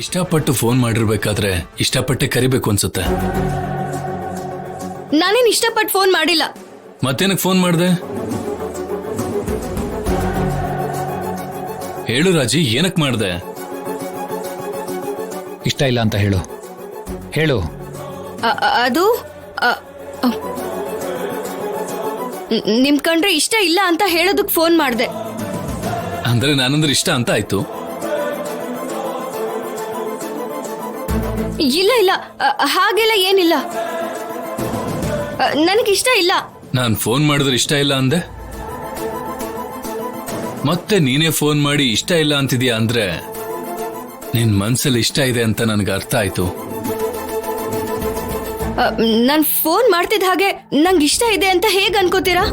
ಇಷ್ಟಪಟ್ಟು ಫೋನ್ ಮಾಡಿರ್ಬೇಕಾದ್ರೆ ಇಷ್ಟಪಟ್ಟೆ ಕರಿಬೇಕು ಅನ್ಸುತ್ತೆ. ನಾನೇನ್ ಇಷ್ಟಪಟ್ಟು ಫೋನ್ ಮಾಡಿಲ್ಲ. ಮತ್ತೇನಕ್ ಫೋನ್ ಮಾಡ್ದೆ? ಹೇಳು ರಾಜಿ, ಏನಕ್ ಮಾಡ್ದೆ? ಇಷ್ಟ ಇಲ್ಲ ಅಂತ ಹೇಳು. ಹೇಳು. ಅದು ನಿಮ್ ಕಂಡ್ರೆ ಇಷ್ಟ ಇಲ್ಲ ಅಂತ ಹೇಳೋದಕ್ ಫೋನ್ ಮಾಡ್ದೆ. ಅಂದ್ರೆ ನಾನಂದ್ರೆ ಇಷ್ಟ ಅಂತ ಆಯ್ತು? ಇಲ್ಲ ಇಲ್ಲ, ಹಾಗೆಲ್ಲ ಏನಿಲ್ಲ. ನನಗಿಷ್ಟ ಇಲ್ಲ. ನಾನ್ ಫೋನ್ ಮಾಡಿದ್ರೆ ಇಷ್ಟ ಇಲ್ಲ ಅಂದೆ, ಮತ್ತೆ ನೀನೇ ಫೋನ್ ಮಾಡಿ ಇಷ್ಟ ಇಲ್ಲ ಅಂತಿದ್ಯಾ ಅಂದ್ರೆ ನಿನ್ ಮನ್ಸಲ್ಲಿ ಇಷ್ಟ ಇದೆ ಅಂತ ನನ್ಗೆ ಅರ್ಥ ಆಯ್ತು. ನಾನ್ ಫೋನ್ ಮಾಡ್ತಿದ್ದ ಹಾಗೆ ನಂಗೆ ಇಷ್ಟ ಇದೆ ಅಂತ ಹೇಗ್ ಅನ್ಕೋತೀರಾ?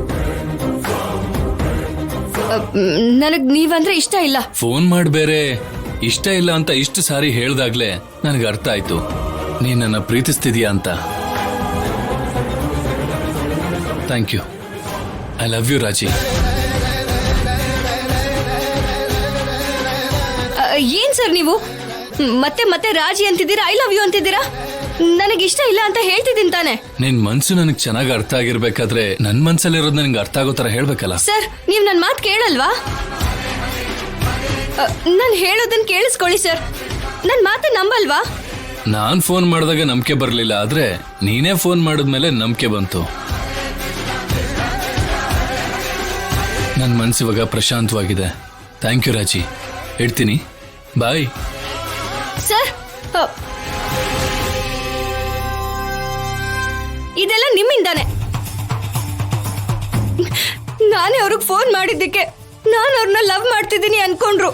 ನನಗ್ ನೀವಂದ್ರೆ ಇಷ್ಟ ಇಲ್ಲ. ಫೋನ್ ಮಾಡ್ಬೇರೆ ಇಷ್ಟ ಇಲ್ಲ ಅಂತ ಇಷ್ಟು ಸಾರಿ ಹೇಳ್ದಾಗ್ಲೇ ನನಗೆ ಅರ್ಥ ಆಯ್ತು ನೀನ್ ನನ್ನ ಪ್ರೀತಿಸ್ತಿದ್ಯಾ ಅಂತ. Thank you. I love you Raji. ಏನ್ ಸರ್ ನೀವು ಮತ್ತೆ ಮತ್ತೆ ರಾಜಿ ಅಂತಿದ್ದೀರಾ, ಐ ಲವ್ ಯು ಅಂತಿದ್ದೀರಾ? ನನಗಿಷ್ಟ ಇಲ್ಲ ಅಂತ ಹೇಳ್ತಿದ್ದೀನಿ ತಾನೆ. ನಿನ್ ಮನ್ಸು ನನಗ್ ಚೆನ್ನಾಗಿ ಅರ್ಥ ಆಗಿರ್ಬೇಕಾದ್ರೆ ನನ್ ಮನ್ಸಲ್ಲಿರೋದು ನನಗೆ ಅರ್ಥ ಆಗೋ ತರ ಹೇಳ್ಬೇಕಲ್ಲ. ಸರ್, ನೀವ್ ನನ್ ಮಾತು ಕೇಳಲ್ವಾ? ನಾನು ಹೇಳೋದನ್ನ ಕೇಳಿಸ್ಕೊಳ್ಳಿ ಸರ್. ನನ್ ಮಾತು ನಂಬಲ್ವಾ? ನಾನ್ ಫೋನ್ ಮಾಡಿದಾಗ ನಂಬಿಕೆ ಬರ್ಲಿಲ್ಲ, ಆದ್ರೆ ನೀನೇ ಫೋನ್ ಮಾಡಿದ್ಮೇಲೆ ನಂಬಿಕೆ ಬಂತು. ನನ್ ಮನ್ಸಿವಾಗ ಪ್ರಶಾಂತವಾಗಿದೆ. ಥ್ಯಾಂಕ್ ಯು ರಾಜಿ. ಇಡ್ತೀನಿ, ಬಾಯ್. ಸರ್, ಇದೆಲ್ಲ ನಿಮ್ಮಿಂದಾನೆ. ನಾನೇ ಅವ್ರಿಗೆ ಫೋನ್ ಮಾಡಿದ್ದಕ್ಕೆ ನಾನು ಅವ್ರನ್ನ ಲವ್ ಮಾಡ್ತಿದ್ದೀನಿ ಅನ್ಕೊಂಡ್ರು.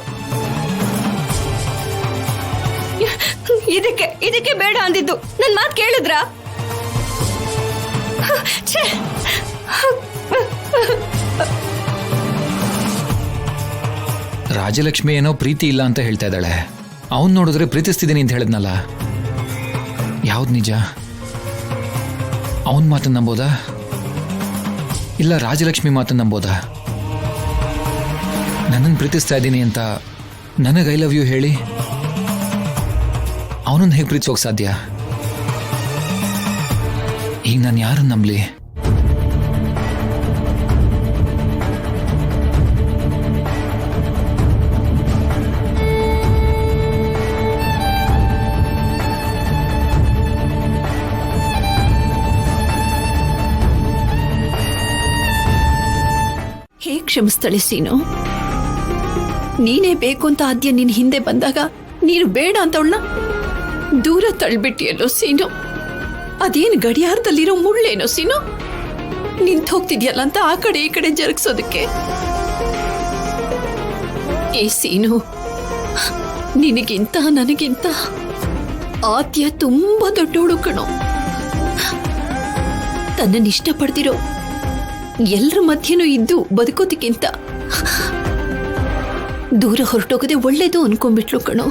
ಇದಕ್ಕೆ ಬೇಡ ಅಂದಿದ್ದು. ನನ್ ಮಾತು ಕೇಳಿದ್ರಾ? ರಾಜಲಕ್ಷ್ಮಿ ಏನೋ ಪ್ರೀತಿ ಇಲ್ಲ ಅಂತ ಹೇಳ್ತಾ ಇದ್ದಾಳೆ. ಅವನ್ ನೋಡಿದ್ರೆ ಪ್ರೀತಿಸ್ತಿದ್ದೀನಿ ಅಂತ ಹೇಳಿದ್ನಲ್ಲ, ಯಾವ್ದು ನಿಜ? ಅವನ್ ಮಾತನ್ನ ನಂಬೋದಾ ಇಲ್ಲ ರಾಜಲಕ್ಷ್ಮಿ ಮಾತನ್ನ ನಂಬೋದಾ? ನನ್ನನ್ನು ಪ್ರೀತಿಸ್ತಾ ಇದ್ದೀನಿ ಅಂತ ನನಗೆ ಐ ಲವ್ ಯು ಹೇಳಿ ಅವನನ್ನು ಹೇಗೆ ಪ್ರೀತಿಸೋಕೆ ಸಾಧ್ಯ? ಈಗ ನಾನು ಯಾರನ್ನು ನಂಬಲಿ? ಹೇಗೆ ಕ್ಷಮಿಸ್ತಾಳೆ ಸೀನು? ನೀನೇ ಬೇಕು ಅಂತ ಆದ್ಯ ನಿನ್ ಹಿಂದೆ ಬಂದಾಗ ನೀನು ಬೇಡ ಅಂತ ಅವಳನ್ನ ದೂರ ತಳ್ಬಿಟ್ಟಿಯಲ್ಲೋ ಸೀನು. ಅದೇನು ಗಡಿಯಾರದಲ್ಲಿರೋ ಮುಳ್ಳೇನೋ ಸೀನು? ನಿಂತು ಹೋಗ್ತಿದ್ಯಲ್ಲ ಅಂತ ಆ ಕಡೆ ಈ ಕಡೆ ಜರುಗಿಸೋದಕ್ಕೆ. ಏ ಸೀನು, ನಿನಗಿಂತ ನನಗಿಂತ ಆದ್ಯ ತುಂಬಾ ದೊಡ್ಡೋಳು ಕಣೋ. ತನ್ನನ್ನು ಇಷ್ಟಪಡ್ತಿರೋ ಎಲ್ಲರ ಮಧ್ಯನೂ ಇದ್ದು ಬದುಕೋದಕ್ಕಿಂತ ದೂರ ಹೊರಟೋಗದೆ ಒಳ್ಳೇದು ಅನ್ಕೊಂಡ್ಬಿಟ್ಲು ಕಣೋ.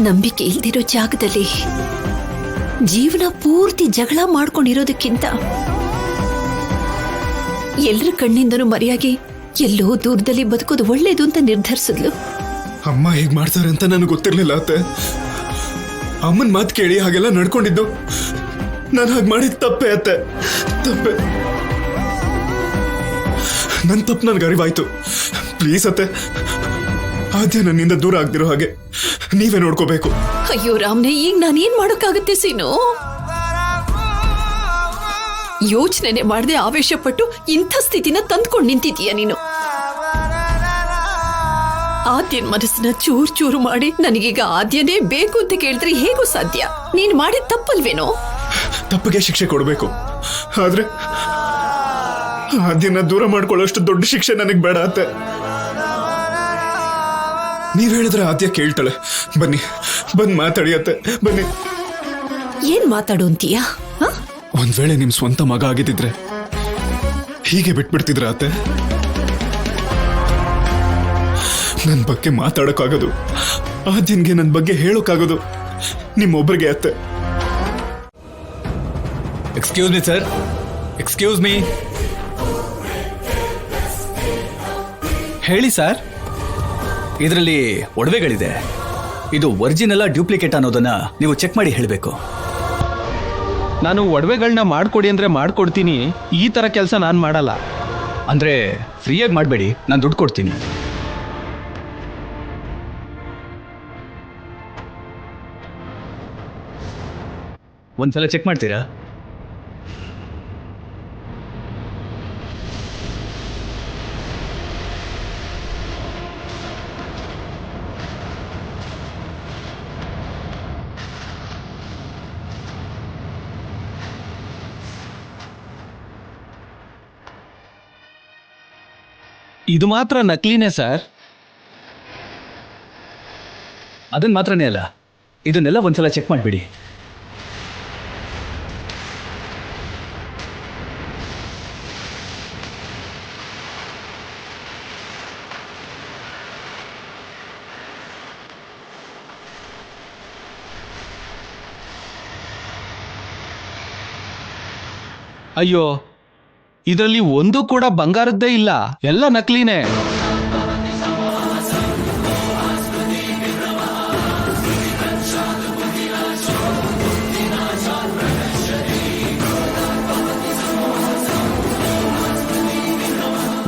ನಂಬಿಕೆ ಇಲ್ದಿರೋ ಜಾಗದಲ್ಲಿ ಜೀವನ ಪೂರ್ತಿ ಜಗಳ ಮಾಡ್ಕೊಂಡಿರೋದಕ್ಕಿಂತ ಎಲ್ಲರ ಕಣ್ಣಿಂದನೂ ಮರೆಯಾಗಿ ಎಲ್ಲೋ ದೂರದಲ್ಲಿ ಬದುಕೋದು ಒಳ್ಳೇದು ಅಂತ ನಿರ್ಧರಿಸಿದ್ಲು. ಅಮ್ಮ ಹೇಗ್ ಮಾಡ್ತಾರೆ ಅಂತ ನನಗೆ ಗೊತ್ತಿರ್ಲಿಲ್ಲ ಅತ್ತೆ. ಅಮ್ಮನ್ ಮಾತು ಕೇಳಿ ಹಾಗೆಲ್ಲ ನಡ್ಕೊಂಡಿದ್ದು ನಾನು ಹಾಗೆ ಮಾಡಿದ ತಪ್ಪೆ ಅತ್ತೆ, ತಪ್ಪೆ. ನನ್ನ ತಪ್ಪು ನನ್ಗೆ ಅರಿವಾಯ್ತು. ಪ್ಲೀಸ್ ಅತ್ತೆ, ಆದ್ಯ ನನ್ನಿಂದ ದೂರ ಆಗ್ದಿರೋ ಹಾಗೆ ನೀವೇ ನೋಡ್ಕೋಬೇಕು. ಅಯ್ಯೋ ರಾಮ್ನೆ, ಈಗ ನಾನೇನ್ ಮಾಡೋಕ್ಕಾಗತ್ತೆ ಸೀನು? ಯೋಚನೆ ಮಾಡದೆ ಆವೇಶ ಪಟ್ಟು ಇಂಥ ಸ್ಥಿತಿನ ತಂದ್ಕೊಂಡು ನಿಂತಿದೀಯ ನೀನು. ಆದ್ಯನ್ ಮನಸ್ಸನ್ನ ಚೂರ್ ಚೂರು ಮಾಡಿ ನನಗೀಗ ಆದ್ಯನೇ ಬೇಕು ಅಂತ ಕೇಳಿದ್ರೆ ಹೇಗೂ ಸಾಧ್ಯ? ನೀನ್ ಮಾಡಿದ ತಪ್ಪಲ್ವೇನೋ? ತಪ್ಪಿಗೆ ಶಿಕ್ಷೆ ಕೊಡಬೇಕು, ಆದ್ರೆ ಆದ್ಯನ ದೂರ ಮಾಡ್ಕೊಳ್ಳೋಷ್ಟು ದೊಡ್ಡ ಶಿಕ್ಷೆ ನನಗೆ ಬೇಡ ಅತ್ತೆ. ನೀವ್ ಹೇಳಿದ್ರೆ ಆದ್ಯ ಕೇಳ್ತಾಳೆ. ಬನ್ನಿ, ಬಂದ್ ಮಾತಾಡಿಯತ್ತೆ, ಬನ್ನಿ. ಏನ್ ಮಾತಾಡು ಅಂತೀಯಾ? ಒಂದ್ ವೇಳೆ ನಿಮ್ ಸ್ವಂತ ಮಗ ಆಗಿದ್ದಿದ್ರೆ ಹೀಗೆ ಬಿಟ್ಬಿಡ್ತಿದ್ರ ಅತ್ತೆ? ನನ್ ಬಗ್ಗೆ ಮಾತಾಡಕ್ಕಾಗೋದು, ಆದ್ಯನ್ಗೆ ನನ್ ಬಗ್ಗೆ ಹೇಳೋಕ್ಕಾಗೋದು ನಿಮ್ಮೊಬ್ರಿಗೆ ಅತ್ತೆ. Excuse me sir, excuse me. ಹೇಳಿ ಸರ್. ಇದರಲ್ಲಿ ಒಡವೆಗಳಿದೆ. ಇದು ಒರಿಜಿನಲ್ ಡ್ಯೂಪ್ಲಿಕೇಟ್ ಅನ್ನೋದನ್ನ ನೀವು ಚೆಕ್ ಮಾಡಿ ಹೇಳಬೇಕು. ನಾನು ಒಡವೆಗಳನ್ನ ಮಾಡ್ಕೊಡಿ ಅಂದ್ರೆ ಮಾಡ್ಕೊಡ್ತೀನಿ. ಈ ತರ ಕೆಲಸ ನಾನು ಮಾಡಲ್ಲ. ಅಂದ್ರೆ ಫ್ರೀಯಾಗಿ ಮಾಡಬೇಡಿ, ನಾನು ದುಡ್ಡು ಕೊಡ್ತೀನಿ. ಒಂದ್ಸಲ ಚೆಕ್ ಮಾಡ್ತೀರಾ? ಇದು ಮಾತ್ರ ನಕಲಿನೇ ಸರ್. ಅದನ್ನ ಮಾತ್ರನೇ ಅಲ್ಲ, ಇದನ್ನೆಲ್ಲ ಒಂದ್ಸಲ ಚೆಕ್ ಮಾಡಿಬಿಡಿ. ಅಯ್ಯೋ, ಇದರಲ್ಲಿ ಒಂದು ಕೂಡ ಬಂಗಾರದ್ದೇ ಇಲ್ಲ, ಎಲ್ಲ ನಕಲಿನೇ.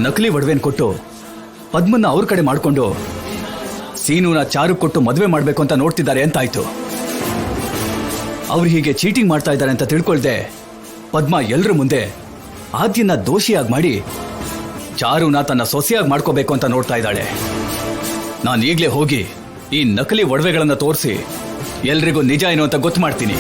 ನಕಲಿ ಒಡವೆನ್ ಕೊಟ್ಟು ಪದ್ಮನ್ನ ಅವ್ರ ಕಡೆ ಮಾಡ್ಕೊಂಡು ಸೀನುನ ಚಾರು ಕೊಟ್ಟು ಮದುವೆ ಮಾಡಬೇಕು ಅಂತ ನೋಡ್ತಿದ್ದಾರೆ ಅಂತಾಯ್ತು. ಅವ್ರು ಹೀಗೆ ಚೀಟಿಂಗ್ ಮಾಡ್ತಾ ಇದ್ದಾರೆ ಅಂತ ತಿಳ್ಕೊಳ್ದೆ ಪದ್ಮ ಎಲ್ರ ಮುಂದೆ ಆದ್ಯನ ದೋಷಿಯಾಗಿ ಮಾಡಿ ಚಾರುನ ತನ್ನ ಸೊಸೆಯಾಗಿ ಮಾಡ್ಕೋಬೇಕು ಅಂತ ನೋಡ್ತಾ ಇದ್ದಾಳೆ. ನಾನು ಈಗಲೇ ಹೋಗಿ ಈ ನಕಲಿ ಒಡವೆಗಳನ್ನ ತೋರಿಸಿ ಎಲ್ರಿಗೂ ನಿಜ ಏನು ಅಂತ ಗೊತ್ತು ಮಾಡ್ತೀನಿ.